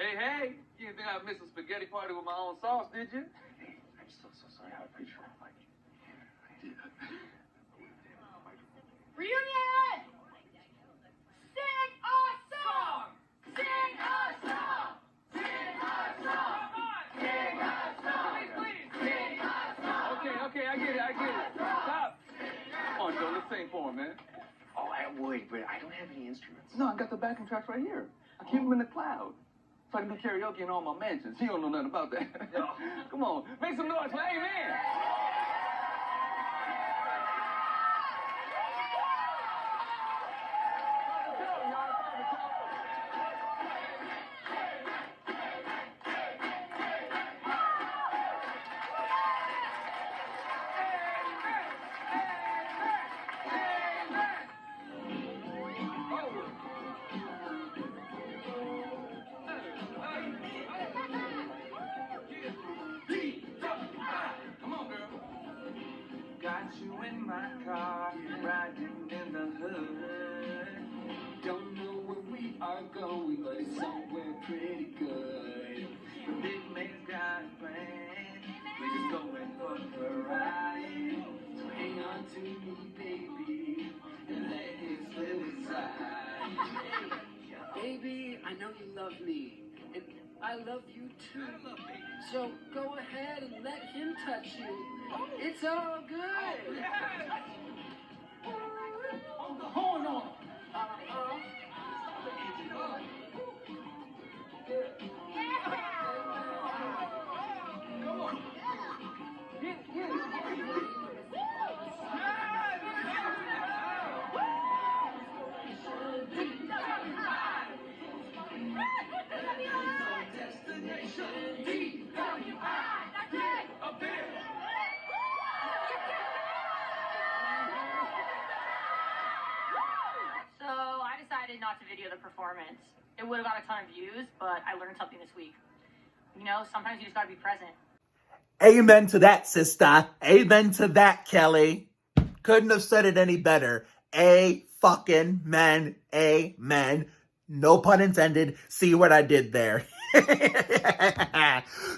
Hey, hey, you didn't think I'd miss a spaghetti party with my own sauce, did you? Hey, I'm so sorry. I appreciate it, Mike. Reunion! Sing a song! Sing a song! Sing a song! Sing a song! Please. Sing a song! Okay, I get it. Stop. Come on, Joe, let's sing for him, man. Oh, I would, but I don't have any instruments. No, I got the backing tracks right here. I keep them in the cloud. So I can do karaoke in all my mansions. You don't know nothing about that. No. Come on, make some noise for Amen. Got you in my car, riding in the hood. Don't know where we are going, but it's somewhere pretty good. The big man's got a plan. We're just going for the ride. So hang on to me, baby, and let it slip inside. Baby, I know you love me, and I love you too. So go ahead and let him touch you. It's all good. Hold on. Come on. Get Destination D-W-I. Up there. So I decided not to video the performance. It would have got a ton of views, but I learned something this week. You know, sometimes you just gotta be present. Amen to that, sister. Amen to that, Kelly. Couldn't have said it any better. Amen. No pun intended. See what I did there.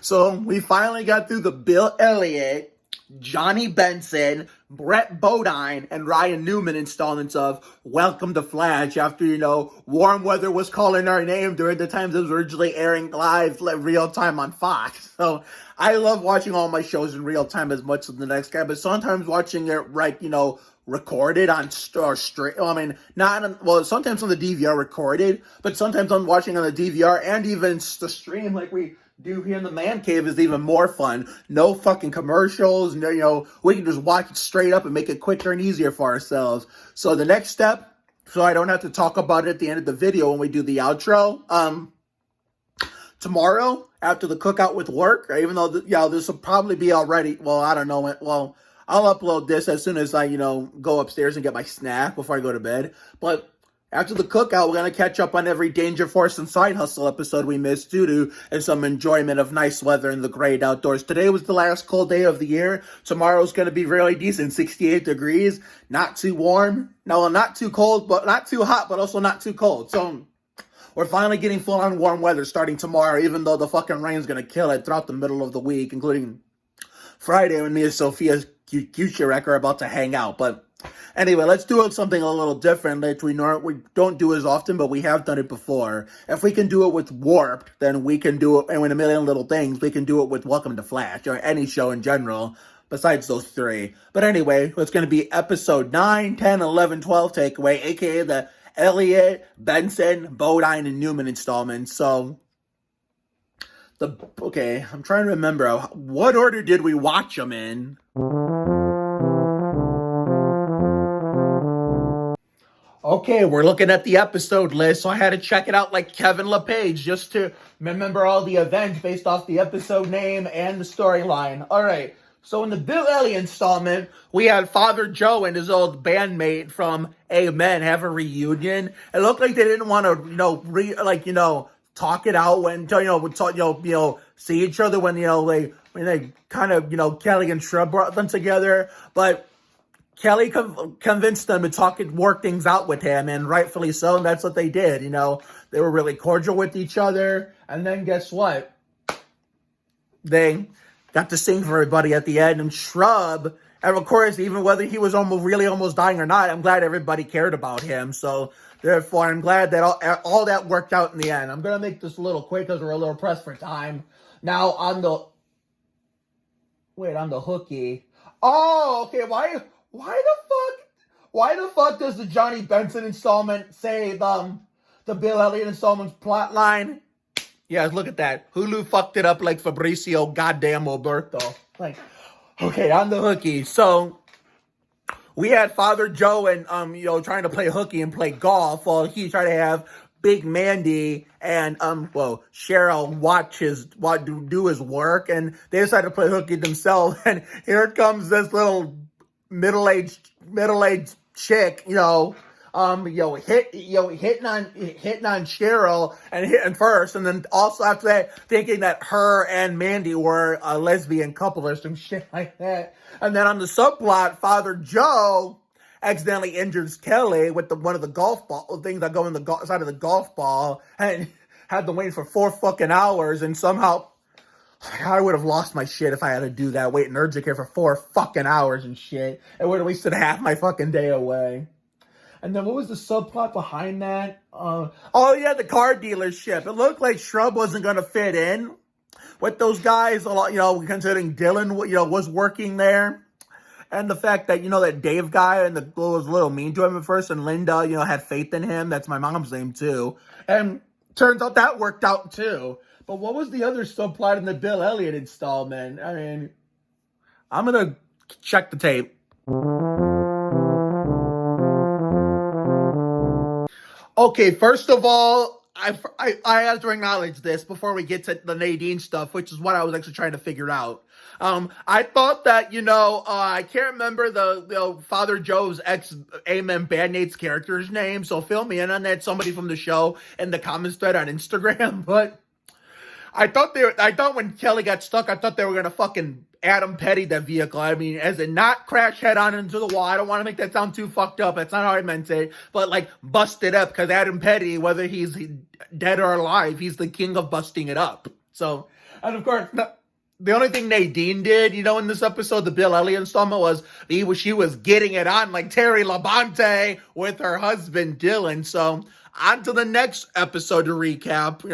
So we finally got through the Bill Elliott, Johnny Benson, Brett Bodine, and Ryan Newman installments of Welcome to Flatch after, warm weather was calling our name during the times it was originally airing live, real time on Fox. So I love watching all my shows in real time as much as the next guy, but sometimes watching it recorded on straight. Sometimes on the DVR recorded, but sometimes I'm watching on the DVR and even the stream like we do here in the man cave is even more fun. No fucking commercials. No, we can just watch it straight up and make it quicker and easier for ourselves. So the next step, so I don't have to talk about it at the end of the video when we do the outro. Tomorrow after the cookout with work, even though this will probably be already. Well, I don't know when. Well, I'll upload this as soon as I go upstairs and get my snack before I go to bed. But after the cookout, we're going to catch up on every Danger Force and Side Hustle episode we missed due to and some enjoyment of nice weather in the great outdoors. Today was the last cold day of the year. Tomorrow's going to be really decent, 68 degrees, not too warm. No, not too cold, but not too hot, but also not too cold. So we're finally getting full-on warm weather starting tomorrow, even though the fucking rain's going to kill it throughout the middle of the week, including Friday when me and Sophia's Kucherek are about to hang out. But anyway, let's do something a little different that we don't do as often, but we have done it before. If we can do it with Warped, then we can do it, and with a million little things, we can do it with Welcome to Flatch, or any show in general, besides those three. But anyway, it's going to be episode 9, 10, 11, 12 takeaway, aka the Elliott, Benson, Bodine, and Newman installments. So, I'm trying to remember, what order did we watch them in? Okay, we're looking at the episode list, so I had to check it out like Kevin LePage just to remember all the events based off the episode name and the storyline. All right, so in the Bill Elliott installment, we had Father Joe and his old bandmate from Amen have a reunion. It looked like they didn't want to, talk it out when, see each other when they kind of, Kelly and Shrub brought them together, but Kelly convinced them to work things out with him, and rightfully so, and that's what they did, They were really cordial with each other. And then guess what? They got to sing for everybody at the end. And Shrub, and of course, even whether he was almost dying or not, I'm glad everybody cared about him. So therefore, I'm glad that all that worked out in the end. I'm going to make this a little quick because we're a little pressed for time. Now, on the hooky. Oh, okay, why the fuck does the Johnny Benson installment say the Bill Elliott installment's plot line? Yeah, look at that. Hulu fucked it up like Fabricio goddamn Oberto. Like, okay, on the hooky. So, we had Father Joe and, trying to play hooky and play golf while he tried to have Big Mandy and, Cheryl do his work. And they decided to play hooky themselves. And here comes this little middle-aged chick, hitting on Cheryl and hitting first, and then also after that thinking that her and Mandy were a lesbian couple or some shit like that. And then on the subplot, Father Joe accidentally injures Kelly with one of the golf ball things that go in the side of the golf ball, and had to wait for 4 fucking hours, and somehow I would have lost my shit if I had to do that, wait in urgent care for 4 fucking hours and shit. It would have wasted half my fucking day away. And then what was the subplot behind that? The car dealership. It looked like Shrub wasn't going to fit in with those guys, considering Dylan, was working there. And the fact that, that Dave guy and the girl was a little mean to him at first, and Linda, had faith in him. That's my mom's name, too. And turns out that worked out, too. But what was the other subplot in the Bill Elliott installment? I mean, I'm going to check the tape. Okay, first of all, I have to acknowledge this before we get to the Nadine stuff, which is what I was actually trying to figure out. I thought that, I can't remember the Father Joe's ex-Amen Bandmate's character's name, so fill me in on that, somebody from the show, in the comments thread on Instagram, but I thought when Kelly got stuck, I thought they were gonna fucking Adam Petty that vehicle. I mean, as in not crash head on into the wall. I don't want to make that sound too fucked up. That's not how I meant it. But like bust it up, because Adam Petty, whether he's dead or alive, he's the king of busting it up. So, and of course, the only thing Nadine did, in this episode, the Bill Elliott installment, was she was getting it on like Terry Labonte with her husband Dylan. So on to the next episode to recap.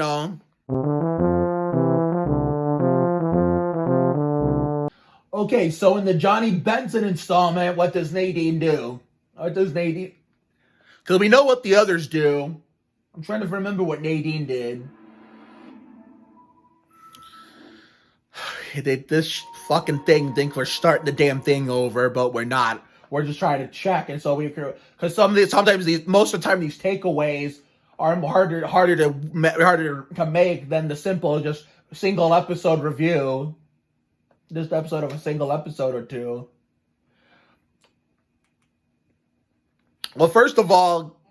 Okay, so in the Johnny Benson installment, what does Nadine do? Because we know what the others do. I'm trying to remember what Nadine did. This fucking thing thinks we're starting the damn thing over, but we're not. We're just trying to check, and so because most of the time these takeaways are harder to make than the simple just single episode review. This episode of a single episode or two. Well, first of all,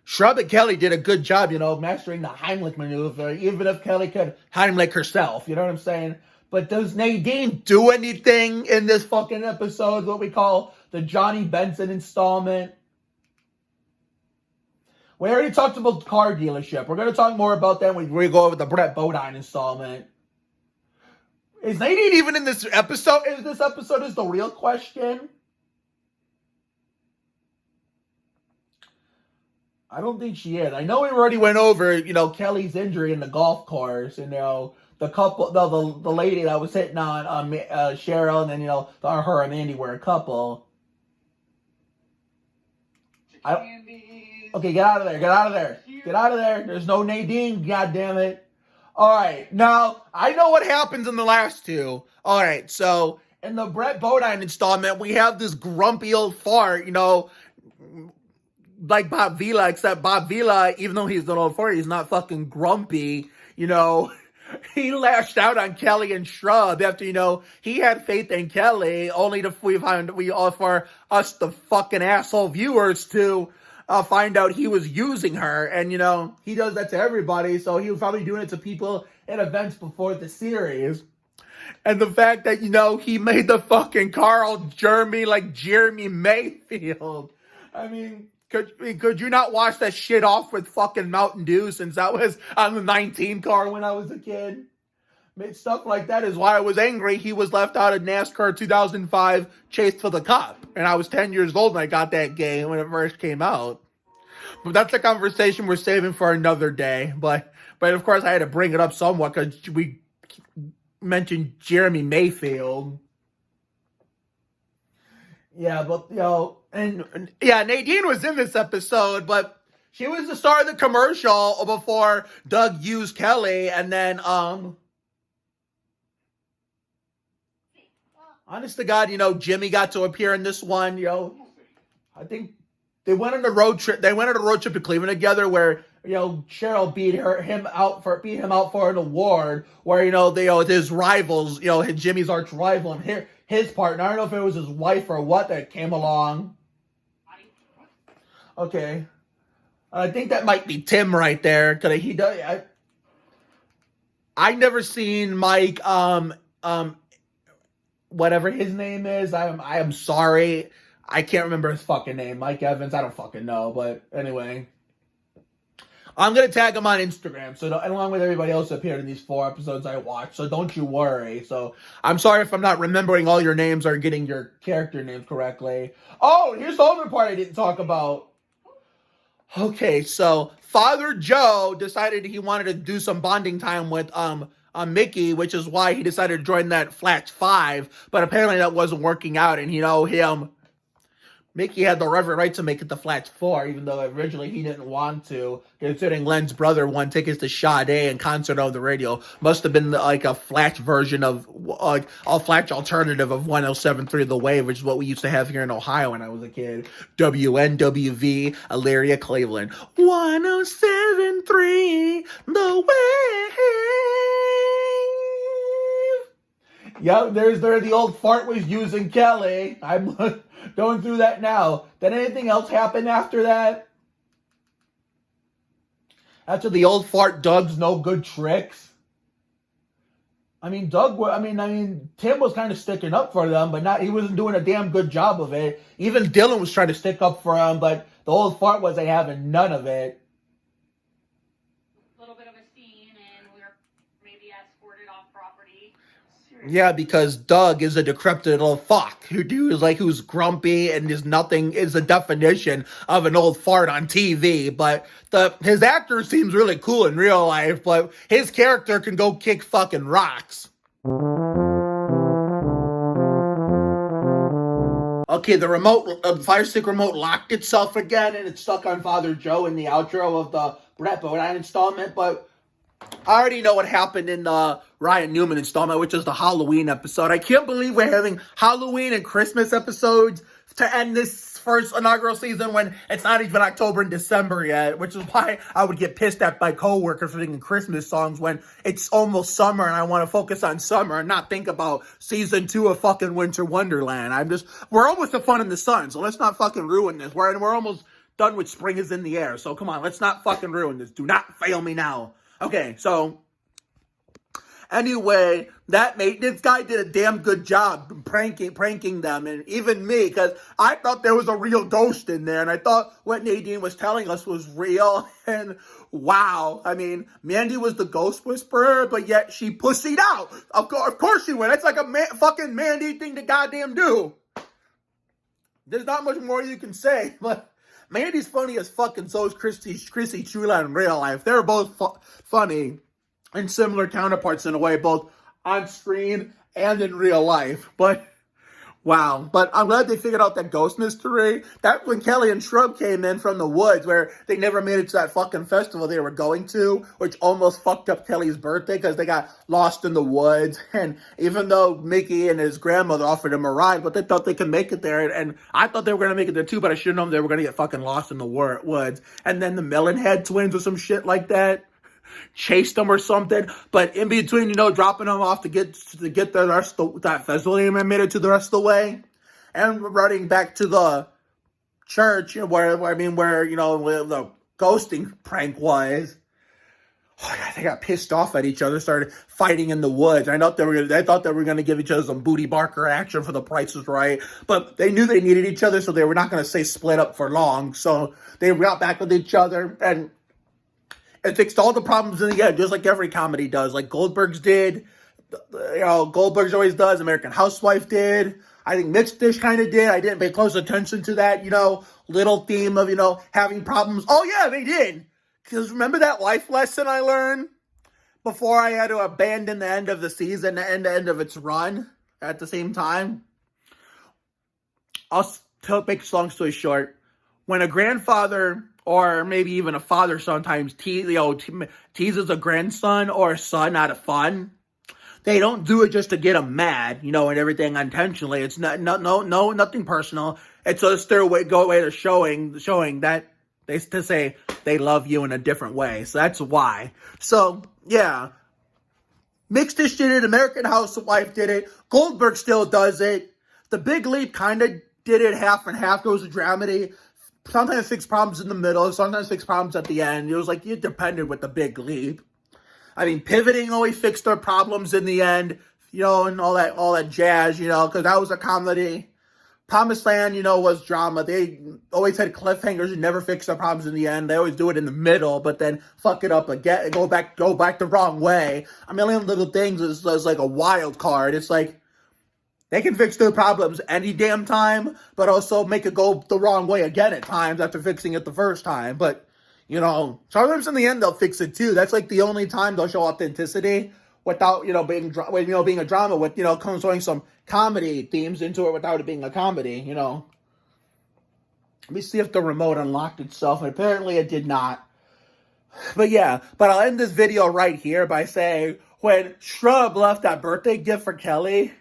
Shrub and Kelly did a good job, mastering the Heimlich maneuver, even if Kelly could Heimlich herself, you know what I'm saying? But does Nadine do anything in this fucking episode, what we call the Johnny Benson installment? We already talked about the car dealership. We're going to talk more about that when we go over the Brett Bodine installment. Is Nadine even in this episode? Is the real question? I don't think she is. I know we already went over, Kelly's injury in the golf course, the couple, the lady that was hitting on Cheryl, and then, her and Mandy were a couple. Okay, get out of there. There's no Nadine, goddammit. Alright, now, I know what happens in the last two. Alright, so, in the Brett Bodine installment, we have this grumpy old fart, like Bob Vila, except Bob Vila, even though he's an old fart, he's not fucking grumpy, He lashed out on Kelly and Shrub after, he had faith in Kelly, only for us, the fucking asshole viewers, to find out he was using her. And, he does that to everybody, so he was probably doing it to people at events before the series. And the fact that, he made the fucking Carl Jeremy like Jeremy Mayfield. I mean, Could you not wash that shit off with fucking Mountain Dew since that was on the 19 car when I was a kid? Made stuff like that is why I was angry. He was left out of NASCAR 2005 Chase for the Cup. And I was 10 years old when I got that game when it first came out. But that's a conversation we're saving for another day. But of course I had to bring it up somewhat because we mentioned Jeremy Mayfield. Yeah, but, and Nadine was in this episode, but she was the star of the commercial before Doug used Kelly, and then, honest to God, Jimmy got to appear in this one, I think they went on a road trip to Cleveland together where, Cheryl beat him out for an award where, his rivals, Jimmy's arch rival and his partner, I don't know if it was his wife or what that came along. Okay. I think that might be Tim right there. Cause he does, I never seen Mike, whatever his name is. I am sorry. I can't remember his fucking name. Mike Evans. I don't fucking know. But anyway. I'm going to tag him on Instagram, along with everybody else that appeared in these 4 episodes I watched, so don't you worry. So, I'm sorry if I'm not remembering all your names or getting your character names correctly. Oh, here's the other part I didn't talk about. Okay, so, Father Joe decided he wanted to do some bonding time with, Mickey, which is why he decided to join that Flatch 5, but apparently that wasn't working out, and Mickey had the right to make it the Flatch 4, even though originally he didn't want to, considering Len's brother won tickets to Sade and Concert on the Radio. Must have been like a Flatch version of, a Flatch alternative of 107.3 The Wave, which is what we used to have here in Ohio when I was a kid. WNWV, Elyria, Cleveland. 107.3 The Wave. Yep, there's the old fart was using Kelly. I'm going through that now. Did anything else happen after that? After the old fart, Doug's no good tricks. Tim was kind of sticking up for them, but he wasn't doing a damn good job of it. Even Dylan was trying to stick up for him, but the old fart wasn't having none of it. A little bit of a scene, and we were maybe escorted off property. Yeah, because Doug is a decrepit little fuck who's grumpy and is the definition of an old fart on TV. But his actor seems really cool in real life, but his character can go kick fucking rocks. Okay, the Fire Stick remote locked itself again, and it's stuck on Father Joe in the outro of the Brett Bodine installment, but I already know what happened in the Ryan Newman installment, which is the Halloween episode. I can't believe we're having Halloween and Christmas episodes to end this first inaugural season when it's not even October and December yet, which is why I would get pissed at my coworkers for singing Christmas songs when it's almost summer and I want to focus on summer and not think about season 2 of fucking Winter Wonderland. We're almost to Fun in the Sun, so let's not fucking ruin this. We're almost done with Spring is in the Air, so come on, let's not fucking ruin this. Do not fail me now. Okay, so anyway, this guy did a damn good job pranking them, and even me, because I thought there was a real ghost in there, and I thought what Nadine was telling us was real, and wow, Mandy was the ghost whisperer, but yet she pussied out. Of course she went. It's like a fucking Mandy thing to goddamn do. There's not much more you can say, but Mandy's funny as fuck, and so is Chrissy Chula in real life. They're both funny and similar counterparts in a way, both on screen and in real life. But wow. But I'm glad they figured out that ghost mystery. That when Kelly and Shrub came in from the woods, where they never made it to that fucking festival they were going to, which almost fucked up Kelly's birthday because they got lost in the woods. And even though Mickey and his grandmother offered him a ride, but they thought they could make it there. And I thought they were going to make it there too, but I should have known they were going to get fucking lost in the woods. And then the Melonhead twins or some shit like that chased them or something, but in between, dropping them off to get the rest of that festival, they made it to the rest of the way, and running back to the church, where the ghosting prank was. they got pissed off at each other, started fighting in the woods. I thought they were gonna give each other some booty barker action for The Price is Right, but they knew they needed each other, so they were not gonna stay split up for long. So they got back with each other, and it fixed all the problems in the end, just like every comedy does. Like Goldberg's did, Goldberg's always does. American Housewife did. I think Mixed Dish kind of did. I didn't pay close attention to that, little theme of, having problems. Oh, yeah, they did. Because remember that life lesson I learned before I had to abandon the end of the season, the end of its run at the same time? I'll make a long story short. When a grandfather, or maybe even a father sometimes, teases a grandson or a son out of fun, they don't do it just to get them mad, and everything intentionally. It's nothing personal. It's just their way to showing that to say they love you in a different way. So that's why. So yeah, Mixed Dish did it. American Housewife did it. Goldberg still does it. The Big Leap kind of did it half and half. There was a dramedy. Sometimes fix problems in the middle. Sometimes fix problems at the end. It was like it depended with the Big Leap. I mean, pivoting always fixed their problems in the end, and all that jazz, because that was a comedy. Promised Land, was drama. They always had cliffhangers and never fixed their problems in the end. They always do it in the middle, but then fuck it up again, go back the wrong way. A Million Little Things is like a wild card. It's like they can fix their problems any damn time, but also make it go the wrong way again at times after fixing it the first time. But sometimes in the end they'll fix it too. That's like the only time they'll show authenticity without, being a drama, with, throwing some comedy themes into it without it being a comedy, Let me see if the remote unlocked itself, and apparently it did not. But yeah, I'll end this video right here by saying, when Shrub left that birthday gift for Kelly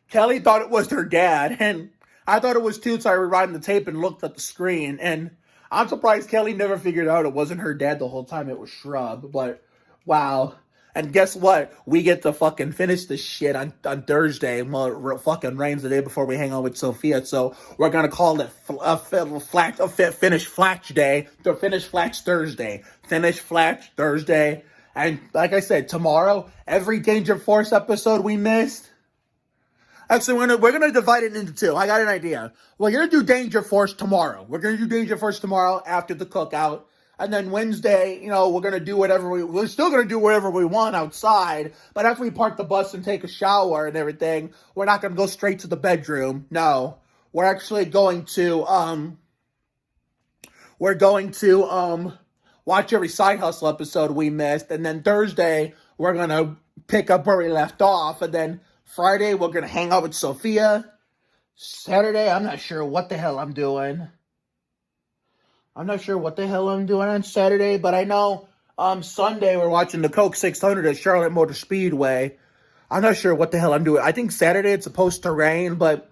thought it was her dad, and I thought it was too, so I rewound the tape and looked at the screen, and I'm surprised Kelly never figured out it wasn't her dad the whole time. It was Shrub. But, wow. And guess what? We get to fucking finish this shit on Thursday. Well, it fucking rains the day before we hang out with Sophia. So we're going to call it Finish Flatch Day. The Finish Flatch Thursday. Finish Flatch Thursday. And like I said, tomorrow, every Danger Force episode we missed. Actually, we're gonna divide it into two. I got an idea. We're gonna do Danger Force tomorrow. We're gonna do Danger Force tomorrow after the cookout, and then Wednesday, we're gonna do we're still gonna do whatever we want outside. But after we park the bus and take a shower and everything, we're not gonna go straight to the bedroom. No, we're actually going to watch every Side Hustle episode we missed, and then Thursday we're gonna pick up where we left off, and then Friday, we're going to hang out with Sophia. Saturday, I'm not sure what the hell I'm doing. On Saturday, but I know Sunday we're watching the Coke 600 at Charlotte Motor Speedway. I'm not sure what the hell I'm doing. I think Saturday it's supposed to rain, but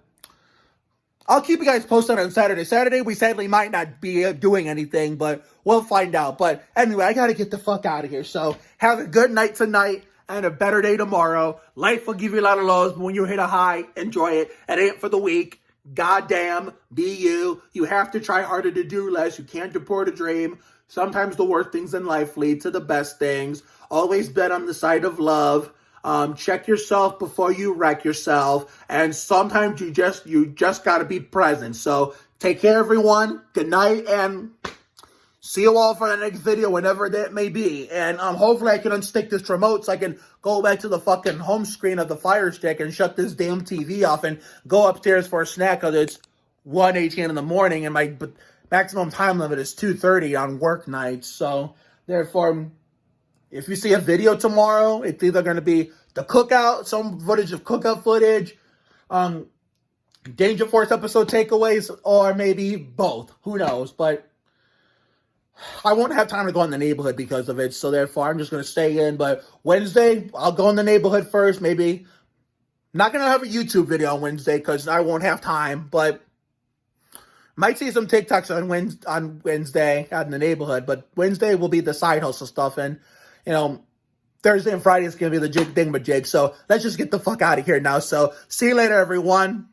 I'll keep you guys posted on Saturday. Saturday, we sadly might not be doing anything, but we'll find out. But anyway, I got to get the fuck out of here. So have a good night tonight. And a better day tomorrow. Life will give you a lot of lows, but when you hit a high, enjoy it. It ain't for the weak. Goddamn, be you. You have to try harder to do less. You can't deport a dream. Sometimes the worst things in life lead to the best things. Always bet on the side of love. Check yourself before you wreck yourself. And sometimes you just got to be present. So take care, everyone. Good night, and see you all for the next video, whenever that may be. And hopefully I can unstick this remote so I can go back to the fucking home screen of the Fire Stick and shut this damn TV off and go upstairs for a snack, because it's 1:18 in the morning and my maximum time limit is 2:30 on work nights. So therefore, if you see a video tomorrow, it's either going to be the cookout, some footage of cookout footage, Danger Force episode takeaways, or maybe both. Who knows? But I won't have time to go in the neighborhood because of it, so therefore I'm just going to stay in. But Wednesday, I'll go in the neighborhood first, maybe. Not going to have a YouTube video on Wednesday because I won't have time, but might see some TikToks on Wednesday out in the neighborhood. But Wednesday will be the Side Hustle stuff, and, Thursday and Friday is going to be the jig. So let's just get the fuck out of here now. So see you later, everyone.